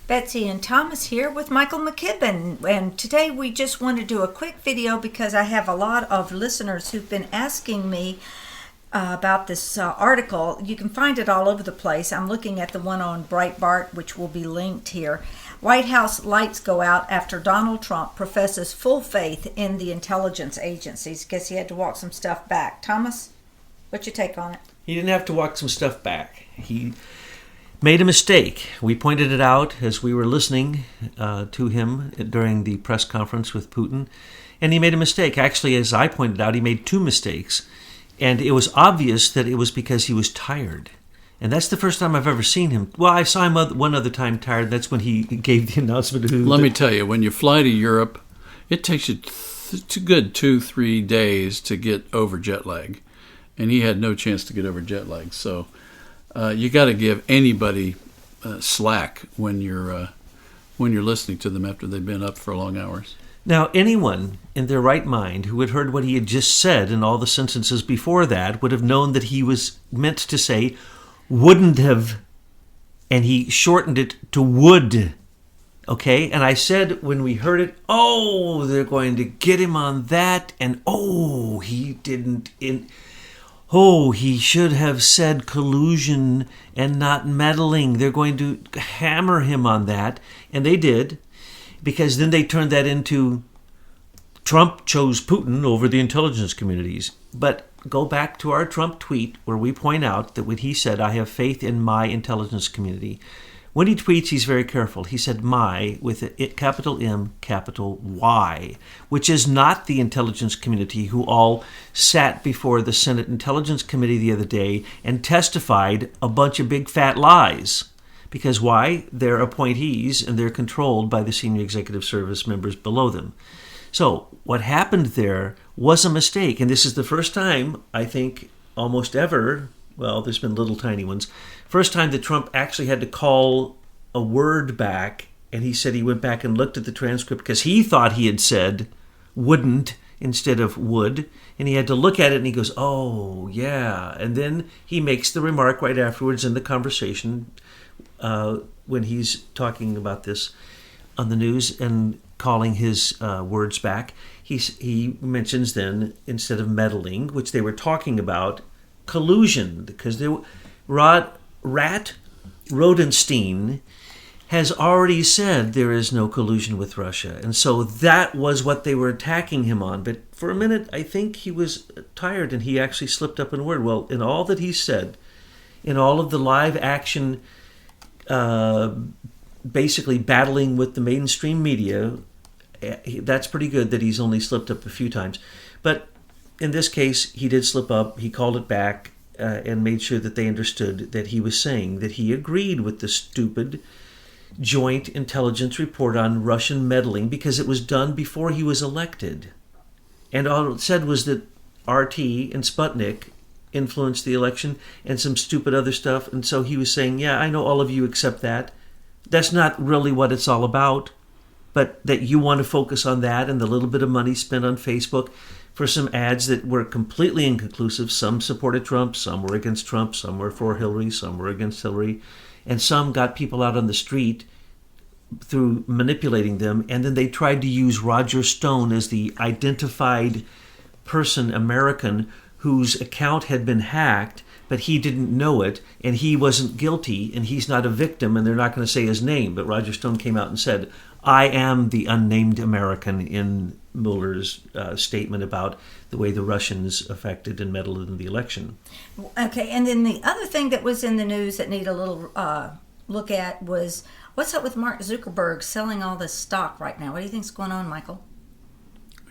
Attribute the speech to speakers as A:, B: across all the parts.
A: Betsy and Thomas here with Michael McKibben, and today we just want to do a quick video because I have a lot of listeners who've been asking me about this article. You can find it all over the place. I'm looking at the one on Breitbart, which will be linked here. White House lights go out after Donald Trump professes full faith in the intelligence agencies. Guess he had to walk some stuff back. Thomas, what's your take on it?
B: He didn't have to walk some stuff back. He made a mistake. We pointed it out as we were listening to him during the press conference with Putin, and he made a mistake. Actually, as I pointed out, he made two mistakes, and it was obvious that it was because he was tired. And that's the first time I've ever seen him. Well, I saw him one other time tired. That's when he gave the announcement.
C: Let me tell you, when you fly to Europe, it takes you a good 2-3 days to get over jet lag, and he had no chance to get over jet lag. So you got to give anybody slack when you're listening to them after they've been up for long hours.
B: Now, anyone in their right mind who had heard what he had just said and all the sentences before that would have known that he was meant to say wouldn't have, and he shortened it to would. Okay? And I said when we heard it, oh, they're going to get him on that, and oh, he didn't. Oh, he should have said collusion and not meddling. They're going to hammer him on that. And they did, because then they turned that into Trump chose Putin over the intelligence communities. But go back to our Trump tweet where we point out that when he said, I have faith in my intelligence community. When he tweets, he's very careful. He said my with a capital M, capital Y, which is not the intelligence community who all sat before the Senate Intelligence Committee the other day and testified a bunch of big fat lies. Because why? They're appointees and they're controlled by the senior executive service members below them. So what happened there was a mistake. And this is the first time, I think, almost ever, well, there's been little tiny ones, first time that Trump actually had to call a word back, and he said he went back and looked at the transcript because he thought he had said wouldn't instead of would, and he had to look at it and he goes, oh, yeah. And then he makes the remark right afterwards in the conversation when he's talking about this on the news and calling his words back. He mentions then, instead of meddling, which they were talking about, collusion, because Rat Rodenstein has already said there is no collusion with Russia. And so that was what they were attacking him on. But for a minute, I think he was tired and he actually slipped up in word. Well, in all that he said, in all of the live action, basically battling with the mainstream media, that's pretty good that he's only slipped up a few times. But in this case, he did slip up. He called it back and made sure that they understood that he was saying that he agreed with the stupid joint intelligence report on Russian meddling because it was done before he was elected. And all it said was that RT and Sputnik influenced the election and some stupid other stuff. And so he was saying, yeah, I know all of you accept that. That's not really what it's all about. But that you want to focus on that and the little bit of money spent on Facebook for some ads that were completely inconclusive. Some supported Trump, some were against Trump, some were for Hillary, some were against Hillary, and some got people out on the street through manipulating them. And then they tried to use Roger Stone as the identified person, American, whose account had been hacked, but he didn't know it, and he wasn't guilty, and he's not a victim, and they're not going to say his name. But Roger Stone came out and said, I am the unnamed American in Mueller's statement about the way the Russians affected and meddled in the election.
A: Okay, and then the other thing that was in the news that need a little look at was, what's up with Mark Zuckerberg selling all this stock right now? What do you think's going on, Michael?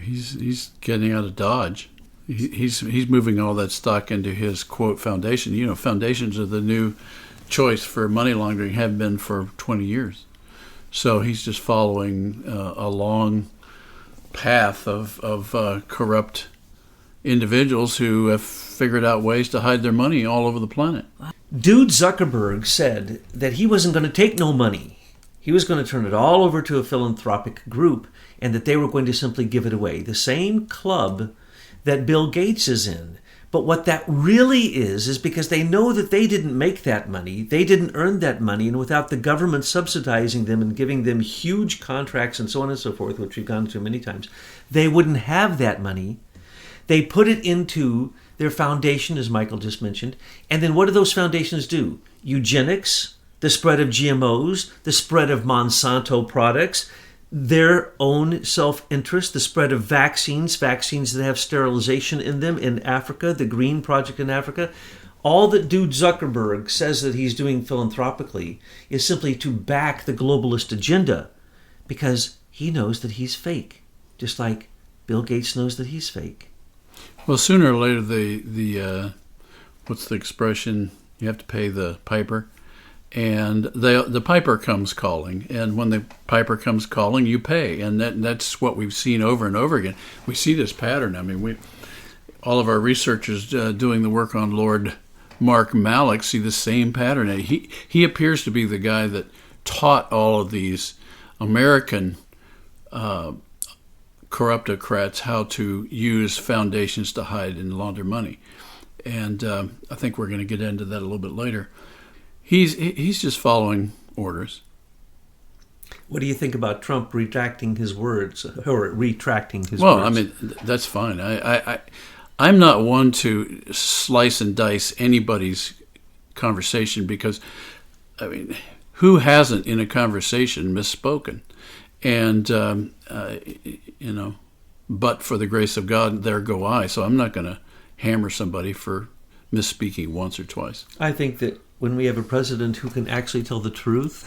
C: He's getting out of Dodge. He's moving all that stock into his, quote, foundation. You know, foundations are the new choice for money laundering, have been for 20 years. So he's just following a long path of corrupt individuals who have figured out ways to hide their money all over the planet.
B: Dude Zuckerberg said that he wasn't going to take no money. He was going to turn it all over to a philanthropic group and that they were going to simply give it away. The same club that Bill Gates is in. But what that really is because they know that they didn't make that money, they didn't earn that money, and without the government subsidizing them and giving them huge contracts and so on and so forth, which we've gone through many times, they wouldn't have that money. They put it into their foundation, as Michael just mentioned, and then what do those foundations do? Eugenics, the spread of GMOs, the spread of Monsanto products, their own self-interest, the spread of vaccines that have sterilization in them in Africa, the Green Project in Africa. All that dude Zuckerberg says that he's doing philanthropically is simply to back the globalist agenda because he knows that he's fake, just like Bill Gates knows that he's fake.
C: Well, sooner or later, the what's the expression? You have to pay the piper. And the piper comes calling, and when the piper comes calling, you pay, and that's what we've seen over and over again. We see this pattern. I mean, all of our researchers doing the work on Lord Mark Malek see the same pattern. He appears to be the guy that taught all of these American corruptocrats how to use foundations to hide and launder money, and I think we're going to get into that a little bit later. He's just following orders.
B: What do you think about Trump retracting his words or retracting his words?
C: Well, I mean, that's fine. I'm not one to slice and dice anybody's conversation because, I mean, who hasn't in a conversation misspoken? And, but for the grace of God, there go I. So I'm not going to hammer somebody for misspeaking once or twice.
B: I think that when we have a president who can actually tell the truth,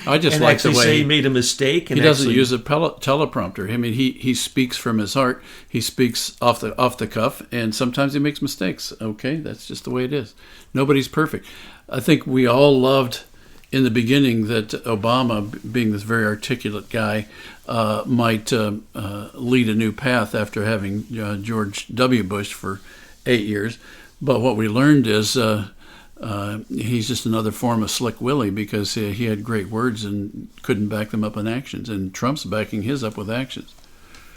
C: I just
B: and
C: like
B: actually
C: the way
B: say he made a mistake, and
C: he doesn't use a teleprompter. I mean, he speaks from his heart. He speaks off the cuff, and sometimes he makes mistakes. Okay, that's just the way it is. Nobody's perfect. I think we all loved in the beginning that Obama, being this very articulate guy, might lead a new path after having George W. Bush for 8 years. But what we learned is he's just another form of Slick Willie because he had great words and couldn't back them up in actions. And Trump's backing his up with actions.